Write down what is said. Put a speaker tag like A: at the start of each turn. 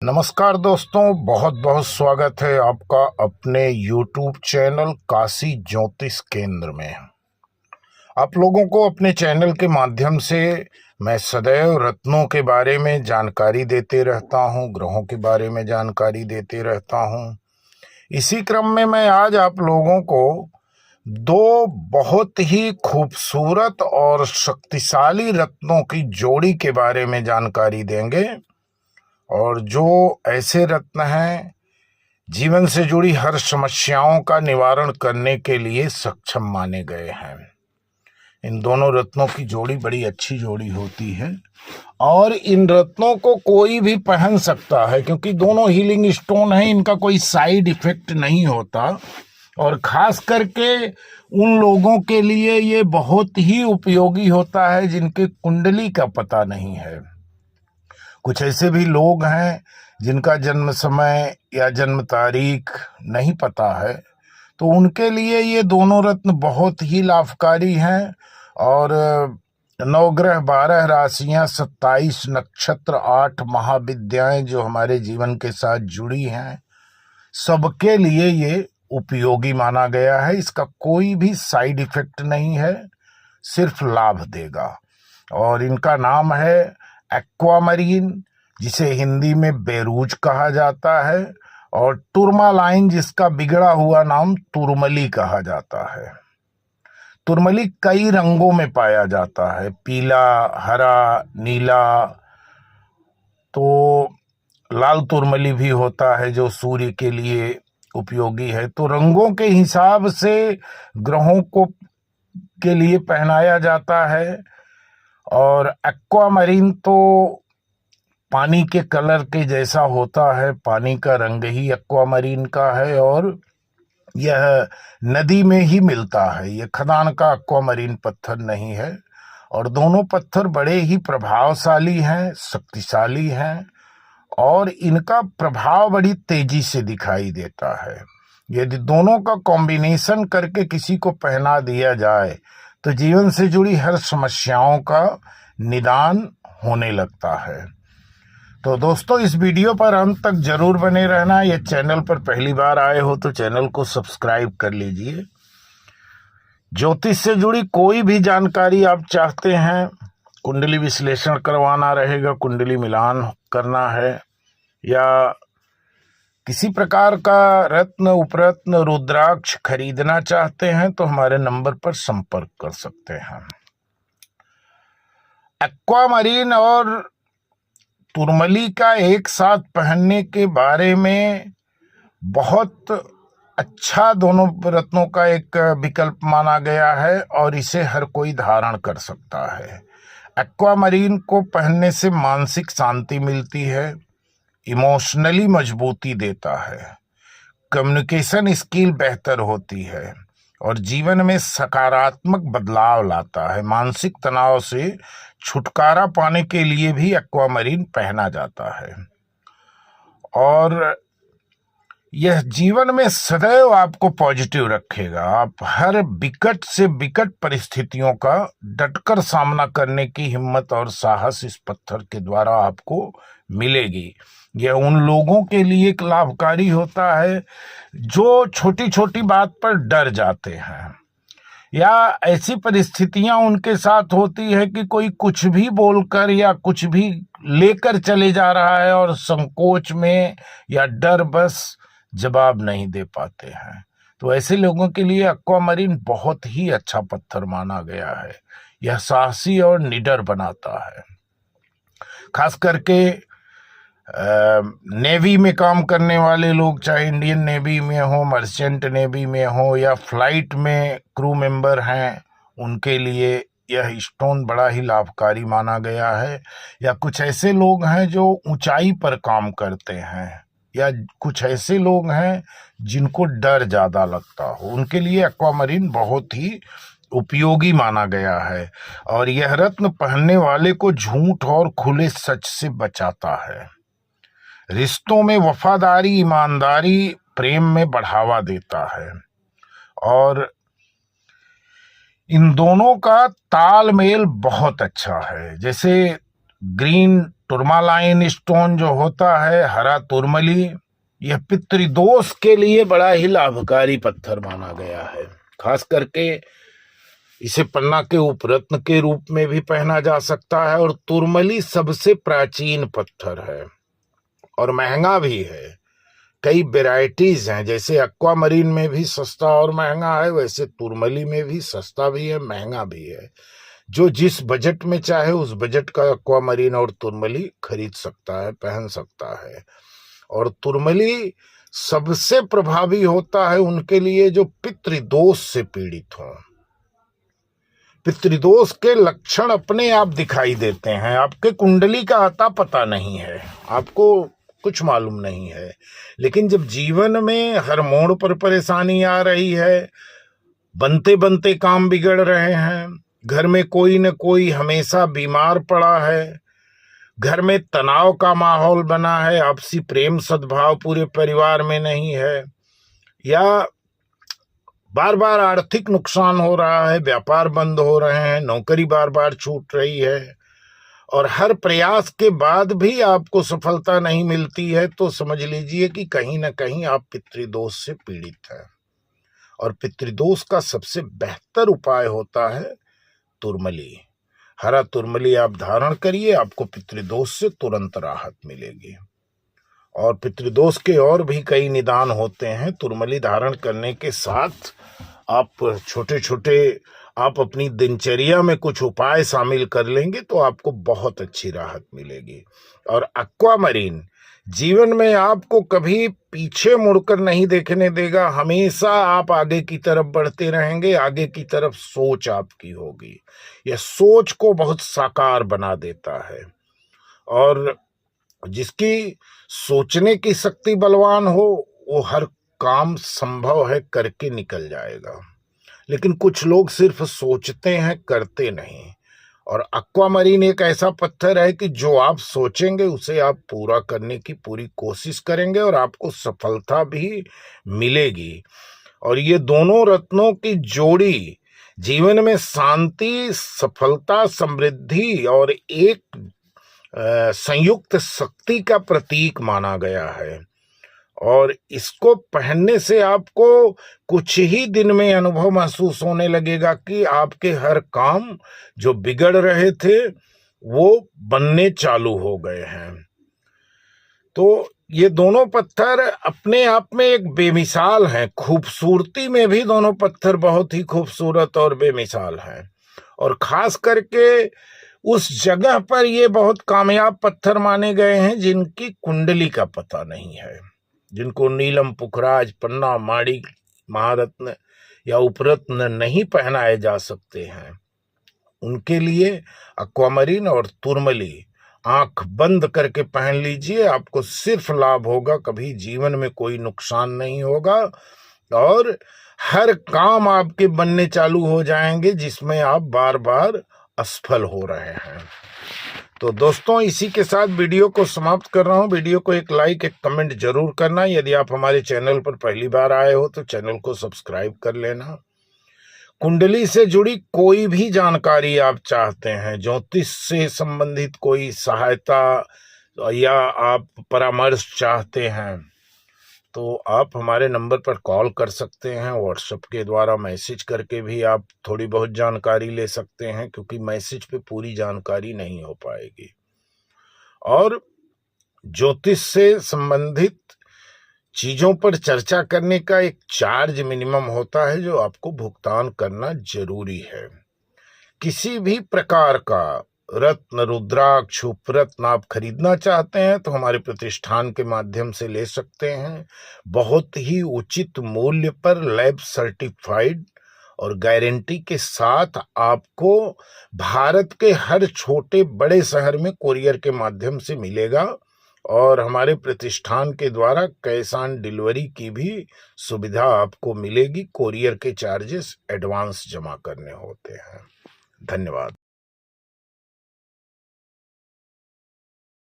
A: नमस्कार दोस्तों, बहुत बहुत स्वागत है आपका अपने YouTube चैनल काशी ज्योतिष केंद्र में। आप लोगों को अपने चैनल के माध्यम से मैं सदैव रत्नों के बारे में जानकारी देते रहता हूं, ग्रहों के बारे में जानकारी देते रहता हूं। इसी क्रम में मैं आज आप लोगों को दो बहुत ही खूबसूरत और शक्तिशाली रत्नों की जोड़ी के बारे में जानकारी देंगे, और जो ऐसे रत्न हैं जीवन से जुड़ी हर समस्याओं का निवारण करने के लिए सक्षम माने गए हैं। इन दोनों रत्नों की जोड़ी बड़ी अच्छी जोड़ी होती है और इन रत्नों को कोई भी पहन सकता है, क्योंकि दोनों हीलिंग स्टोन हैं। इनका कोई साइड इफेक्ट नहीं होता और खास करके उन लोगों के लिए ये बहुत ही उपयोगी होता है जिनके कुंडली का पता नहीं है। कुछ ऐसे भी लोग हैं जिनका जन्म समय या जन्म तारीख नहीं पता है, तो उनके लिए ये दोनों रत्न बहुत ही लाभकारी हैं। और 9 ग्रह, 12 राशियां, 27 नक्षत्र, 8 महाविद्याएं जो हमारे जीवन के साथ जुड़ी हैं, सबके लिए ये उपयोगी माना गया है। इसका कोई भी साइड इफेक्ट नहीं है, सिर्फ लाभ देगा। और इनका नाम है एक्वामरीन, जिसे हिंदी में बेरूज कहा जाता है, और टूरमालाइन, जिसका बिगड़ा हुआ नाम तुरमली कहा जाता है। तुरमली कई रंगों में पाया जाता है, पीला, हरा, नीला। तो लाल तुरमली भी होता है जो सूर्य के लिए उपयोगी है। तो रंगों के हिसाब से ग्रहों को के लिए पहनाया जाता है। और एक्वामरीन तो पानी के कलर के जैसा होता है, पानी का रंग ही एक्वामरीन का है, और यह नदी में ही मिलता है। यह खदान का एक्वामरीन पत्थर नहीं है। और दोनों पत्थर बड़े ही प्रभावशाली हैं, शक्तिशाली हैं, और इनका प्रभाव बड़ी तेजी से दिखाई देता है। यदि दोनों का कॉम्बिनेशन करके किसी को पहना दिया जाए तो जीवन से जुड़ी हर समस्याओं का निदान होने लगता है। तो दोस्तों, इस वीडियो पर अंत तक जरूर बने रहना। यह चैनल पर पहली बार आए हो तो चैनल को सब्सक्राइब कर लीजिए। ज्योतिष से जुड़ी कोई भी जानकारी आप चाहते हैं, कुंडली विश्लेषण करवाना रहेगा, कुंडली मिलान करना है, या किसी प्रकार का रत्न, उपरत्न, रुद्राक्ष खरीदना चाहते हैं, तो हमारे नंबर पर संपर्क कर सकते हैं। एक्वामरीन और तुरमली का एक साथ पहनने के बारे में बहुत अच्छा दोनों रत्नों का एक विकल्प माना गया है, और इसे हर कोई धारण कर सकता है। एक्वामरीन को पहनने से मानसिक शांति मिलती है, इमोशनली मजबूती देता है, कम्युनिकेशन स्किल बेहतर होती है, और जीवन में सकारात्मक बदलाव लाता है। मानसिक तनाव से छुटकारा पाने के लिए भी एक्वामरीन पहना जाता है, और यह जीवन में सदैव आपको पॉजिटिव रखेगा। आप हर विकट से विकट परिस्थितियों का डटकर सामना करने की हिम्मत और साहस इस पत्थर के द्वारा आपको मिलेगी। यह उन लोगों के लिए लाभकारी होता है जो छोटी छोटी बात पर डर जाते हैं, या ऐसी परिस्थितियां उनके साथ होती है कि कोई कुछ भी बोलकर या कुछ भी लेकर चले जा रहा है, और संकोच में या डर बस जवाब नहीं दे पाते हैं। तो ऐसे लोगों के लिए एक्वामरीन बहुत ही अच्छा पत्थर माना गया है। यह साहसी और निडर बनाता है। खास करके नेवी में काम करने वाले लोग, चाहे इंडियन नेवी में हो, मर्चेंट नेवी में हो, या फ्लाइट में क्रू मेंबर हैं, उनके लिए यह स्टोन बड़ा ही लाभकारी माना गया है। या कुछ ऐसे लोग हैं जो ऊंचाई पर काम करते हैं, या कुछ ऐसे लोग हैं जिनको डर ज्यादा लगता हो, उनके लिए एक्वामरीन बहुत ही उपयोगी माना गया है। और यह रत्न पहनने वाले को झूठ और खुले सच से बचाता है, रिश्तों में वफादारी, ईमानदारी, प्रेम में बढ़ावा देता है, और इन दोनों का तालमेल बहुत अच्छा है। जैसे ग्रीन टुरमालाइन स्टोन जो होता है, हरा तुरमली, यह पितृदोष के लिए बड़ा ही लाभकारी पत्थर माना गया है। खास करके इसे पन्ना के उपरत्न के रूप में भी पहना जा सकता है। और तुरमली सबसे प्राचीन पत्थर है और महंगा भी है। कई वेराइटीज हैं, जैसे एक्वामरीन में भी सस्ता और महंगा है, वैसे तुरमली में भी सस्ता भी है, महंगा भी है। जो जिस बजट में चाहे उस बजट का एक्वामरीन और तुरमली खरीद सकता है, पहन सकता है। और तुरमली सबसे प्रभावी होता है उनके लिए जो पितृदोष से पीड़ित हों। पितृदोष के लक्षण अपने आप दिखाई देते हैं। आपके कुंडली का आता पता नहीं है, आपको कुछ मालूम नहीं है, लेकिन जब जीवन में हर मोड़ पर परेशानी आ रही है, बनते बनते काम बिगड़ रहे हैं, घर में कोई न कोई हमेशा बीमार पड़ा है, घर में तनाव का माहौल बना है, आपसी प्रेम सद्भाव पूरे परिवार में नहीं है, या बार बार आर्थिक नुकसान हो रहा है, व्यापार बंद हो रहे हैं, नौकरी बार बार छूट रही है और हर प्रयास के बाद भी आपको सफलता नहीं मिलती है, तो समझ लीजिए कि कहीं ना कहीं आप पितृदोष से पीड़ित हैं। और पितृदोष का सबसे बेहतर उपाय होता है तुरमली। हरा तुरमली आप धारण करिए, आपको पितृदोष से तुरंत राहत मिलेगी। और पितृदोष के और भी कई निदान होते हैं। तुरमली धारण करने के साथ आप छोटे छोटे आप अपनी दिनचर्या में कुछ उपाय शामिल कर लेंगे तो आपको बहुत अच्छी राहत मिलेगी। और एक्वामरीन जीवन में आपको कभी पीछे मुड़कर नहीं देखने देगा, हमेशा आप आगे की तरफ बढ़ते रहेंगे, आगे की तरफ सोच आपकी होगी। यह सोच को बहुत साकार बना देता है और जिसकी सोचने की शक्ति बलवान हो वो हर काम संभव है करके निकल जाएगा। लेकिन कुछ लोग सिर्फ सोचते हैं, करते नहीं। और एक्वामरीन एक ऐसा पत्थर है कि जो आप सोचेंगे उसे आप पूरा करने की पूरी कोशिश करेंगे और आपको सफलता भी मिलेगी। और ये दोनों रत्नों की जोड़ी जीवन में शांति, सफलता, समृद्धि और एक संयुक्त शक्ति का प्रतीक माना गया है। और इसको पहनने से आपको कुछ ही दिन में अनुभव महसूस होने लगेगा कि आपके हर काम जो बिगड़ रहे थे वो बनने चालू हो गए हैं। तो ये दोनों पत्थर अपने आप में एक बेमिसाल हैं। खूबसूरती में भी दोनों पत्थर बहुत ही खूबसूरत और बेमिसाल हैं। और खास करके उस जगह पर ये बहुत कामयाब पत्थर माने गए हैं जिनकी कुंडली का पता नहीं है, जिनको नीलम, पुखराज, पन्ना, माणिक, महारत्न या उपरत्न नहीं पहनाए जा सकते हैं। उनके लिए एक्वामरीन और तुरमली आंख बंद करके पहन लीजिए, आपको सिर्फ लाभ होगा, कभी जीवन में कोई नुकसान नहीं होगा और हर काम आपके बनने चालू हो जाएंगे जिसमें आप बार बार असफल हो रहे हैं। तो दोस्तों, इसी के साथ वीडियो को समाप्त कर रहा हूं। वीडियो को एक लाइक, एक कमेंट जरूर करना। यदि आप हमारे चैनल पर पहली बार आए हो तो चैनल को सब्सक्राइब कर लेना। कुंडली से जुड़ी कोई भी जानकारी आप चाहते हैं, ज्योतिष से संबंधित कोई सहायता या आप परामर्श चाहते हैं, तो आप हमारे नंबर पर कॉल कर सकते हैं। व्हाट्सएप के द्वारा मैसेज करके भी आप थोड़ी बहुत जानकारी ले सकते हैं, क्योंकि मैसेज पे पूरी जानकारी नहीं हो पाएगी। और ज्योतिष से संबंधित चीजों पर चर्चा करने का एक चार्ज मिनिमम होता है जो आपको भुगतान करना जरूरी है। किसी भी प्रकार का रत्न, रुद्राक्ष, उपरत्न आप खरीदना चाहते हैं तो हमारे प्रतिष्ठान के माध्यम से ले सकते हैं। बहुत ही उचित मूल्य पर लैब सर्टिफाइड और गारंटी के साथ आपको भारत के हर छोटे बड़े शहर में कोरियर के माध्यम से मिलेगा। और हमारे प्रतिष्ठान के द्वारा कैश ऑन डिलीवरी की भी सुविधा आपको मिलेगी। कोरियर के चार्जेस एडवांस जमा करने होते हैं। धन्यवाद।